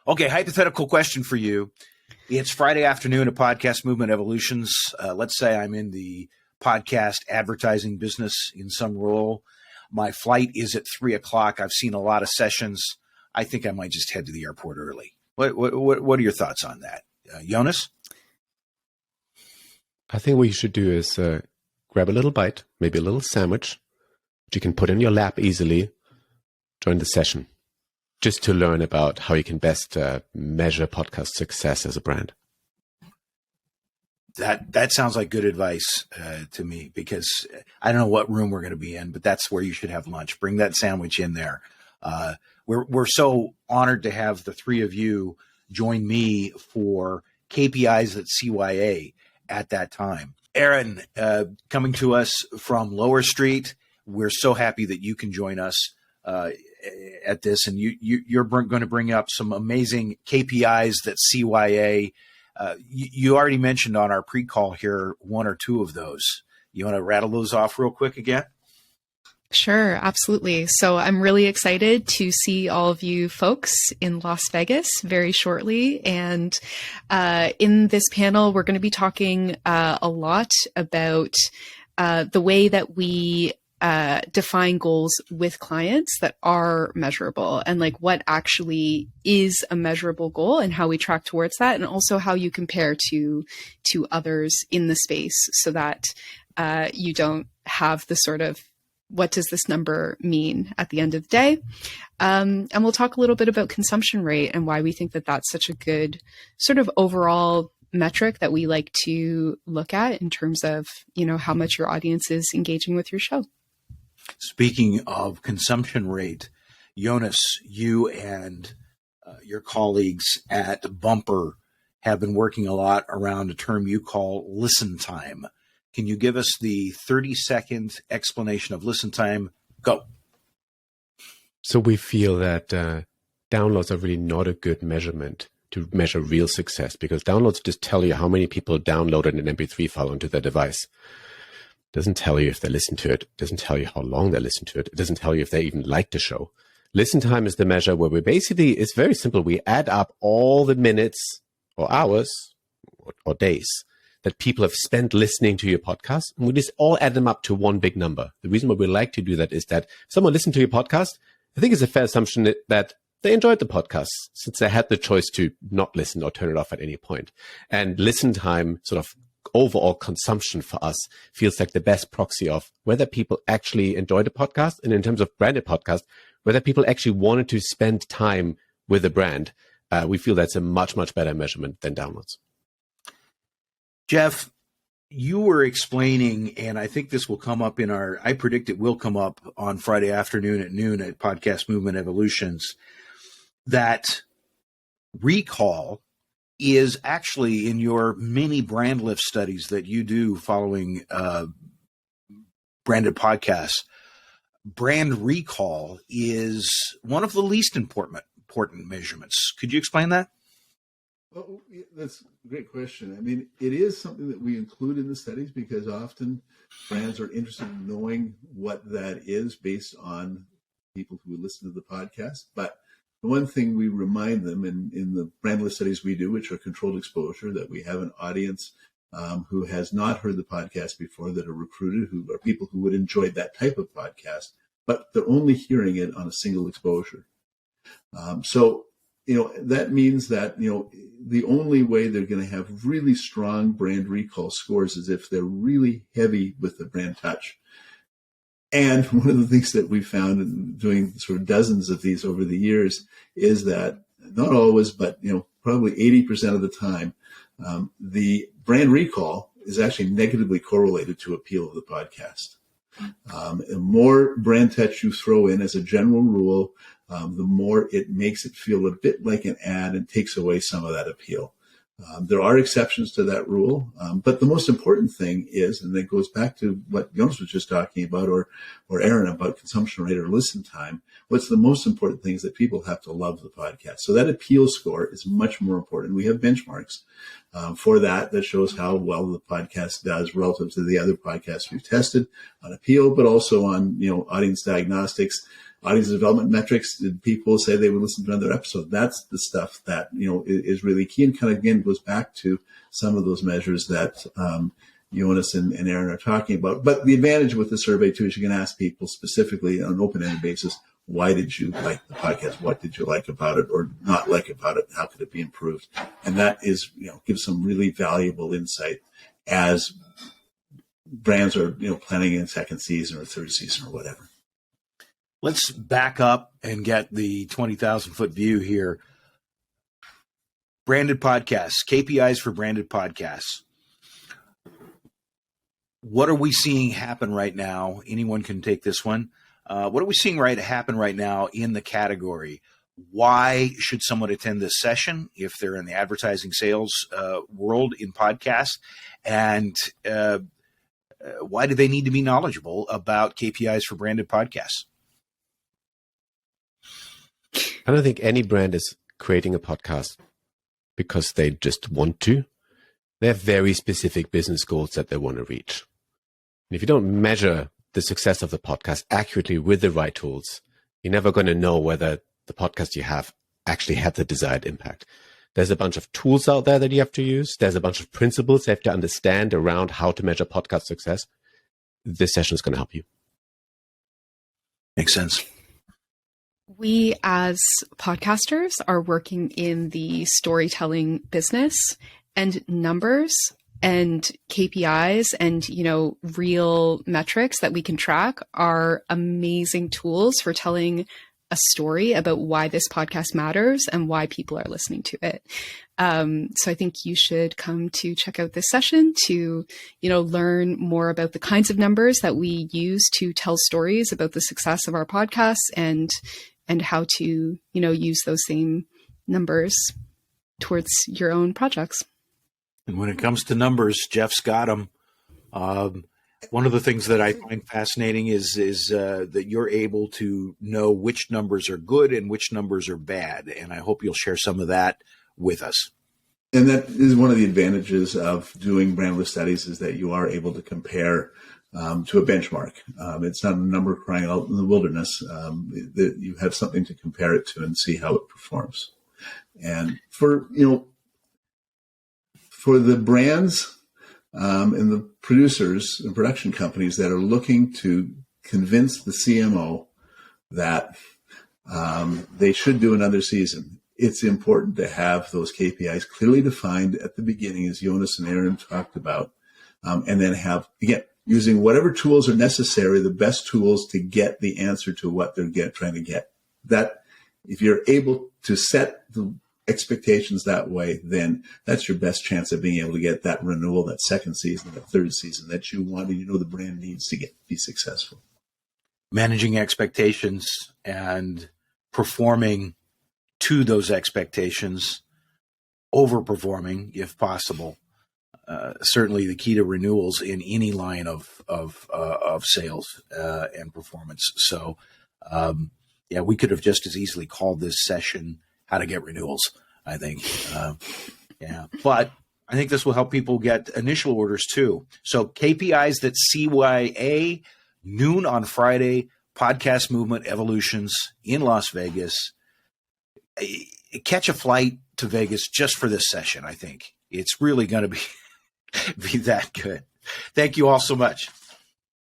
Okay, hypothetical question for you. It's Friday afternoon at Podcast Movement Evolutions. Let's say I'm in the podcast advertising business in some role. My flight is at 3:00. I've seen a lot of sessions. I think I might just head to the airport early. What are your thoughts on that? Jonas? I think what you should do is grab a little bite, maybe a little sandwich, which you can put in your lap easily, join the session, just to learn about how you can best measure podcast success as a brand. That sounds like good advice to me, because I don't know what room we're going to be in, but that's where you should have lunch. Bring that sandwich in there. We're so honored to have the three of you join me for KPIs at CYA at that time. Aaron, coming to us from Lower Street, we're so happy that you can join us at this, and you're going to bring up some amazing KPIs that CYA. You already mentioned on our pre-call here one or two of those. You want to rattle those off real quick again? Sure, absolutely. So I'm really excited to see all of you folks in Las Vegas very shortly. And in this panel, we're going to be talking a lot about the way that we define goals with clients that are measurable, and like what actually is a measurable goal and how we track towards that, and also how you compare to others in the space, so that you don't have the sort of what does this number mean at the end of the day. And we'll talk a little bit about consumption rate and why we think that that's such a good sort of overall metric that we like to look at in terms of, how much your audience is engaging with your show. Speaking of consumption rate, Jonas, you and your colleagues at Bumper have been working a lot around a term you call listen time. Can you give us the 30-second explanation of listen time? Go. So we feel that downloads are really not a good measurement to measure real success, because downloads just tell you how many people downloaded an MP3 file onto their device. Doesn't tell you if they listen to it. Doesn't tell you how long they listen to it. It doesn't tell you if they even like the show. Listen time is the measure where it's very simple. We add up all the minutes or hours or days that people have spent listening to your podcast, and we just all add them up to one big number. The reason why we like to do that is that if someone listened to your podcast, I think it's a fair assumption that they enjoyed the podcast, since they had the choice to not listen or turn it off at any point. And listen time, sort of overall consumption for us, feels like the best proxy of whether people actually enjoyed the podcast, and in terms of branded podcast, whether people actually wanted to spend time with a brand. We feel that's a much, much better measurement than downloads. Jeff, you were explaining, and I think this will come up I predict it will come up on Friday afternoon at noon at Podcast Movement Evolutions, that recall is actually in your mini brand lift studies that you do following branded podcasts. Brand recall is one of the least important measurements. Could you explain that? Oh, yeah, that's a great question. I mean, it is something that we include in the studies because often brands are interested in knowing what that is based on people who listen to the podcast. But the one thing we remind them in the brand list studies we do, which are controlled exposure, that we have an audience who has not heard the podcast before, that are recruited, who are people who would enjoy that type of podcast, but they're only hearing it on a single exposure. So that means that, the only way they're going to have really strong brand recall scores is if they're really heavy with the brand touch. And one of the things that we found in doing sort of dozens of these over the years is that, not always, but, probably 80% of the time, the brand recall is actually negatively correlated to appeal of the podcast. The more brand touch you throw in as a general rule, the more it makes it feel a bit like an ad and takes away some of that appeal. There are exceptions to that rule, but the most important thing is, and it goes back to what Jonas was just talking about, or Aaron, about consumption rate or listen time. What's the most important thing is that people have to love the podcast. So that appeal score is much more important. We have benchmarks for that shows how well the podcast does relative to the other podcasts we've tested on appeal, but also on audience diagnostics. audience development metrics. Did people say they would listen to another episode? That's the stuff that, is really key, and kind of, again, goes back to some of those measures that Jonas and Aaron are talking about. But the advantage with the survey, too, is you can ask people specifically on an open-ended basis, why did you like the podcast? What did you like about it or not like about it? How could it be improved? And that is, gives some really valuable insight as brands are, planning a second season or third season or whatever. Let's back up and get the 20,000-foot view here. Branded podcasts, KPIs for branded podcasts. What are we seeing happen right now? Anyone can take this one. What are we seeing happen right now in the category? Why should someone attend this session if they're in the advertising sales world in podcasts? And why do they need to be knowledgeable about KPIs for branded podcasts? I don't think any brand is creating a podcast because they just want to. They have very specific business goals that they want to reach. And if you don't measure the success of the podcast accurately with the right tools, you're never going to know whether the podcast you have actually had the desired impact. There's a bunch of tools out there that you have to use. There's a bunch of principles you have to understand around how to measure podcast success. This session is going to help you. Makes sense. We as podcasters are working in the storytelling business, and numbers and KPIs and, real metrics that we can track are amazing tools for telling a story about why this podcast matters and why people are listening to it. So I think you should come to check out this session to, learn more about the kinds of numbers that we use to tell stories about the success of our podcasts and how to, use those same numbers towards your own projects. And when it comes to numbers, Jeff's got them. One of the things that I find fascinating is that you're able to know which numbers are good and which numbers are bad. And I hope you'll share some of that with us. And that is one of the advantages of doing brand list studies, is that you are able to compare to a benchmark. It's not a number crying out in the wilderness. That you have something to compare it to and see how it performs. And for the brands and the producers and production companies that are looking to convince the CMO that they should do another season, it's important to have those KPIs clearly defined at the beginning, as Jonas and Aaron talked about, and then have, again, using whatever tools are necessary, the best tools to get the answer to what they're trying to get. That if you're able to set the expectations that way, then that's your best chance of being able to get that renewal, that second season, that third season that you want and the brand needs to be successful. Managing expectations and performing to those expectations, overperforming if possible. Certainly the key to renewals in any line of sales and performance. So, we could have just as easily called this session "How to Get Renewals," I think. But I think this will help people get initial orders too. So KPIs that CYA, noon on Friday, Podcast Movement Evolutions in Las Vegas. Catch a flight to Vegas just for this session. I think it's really going to be that good. Thank you all so much.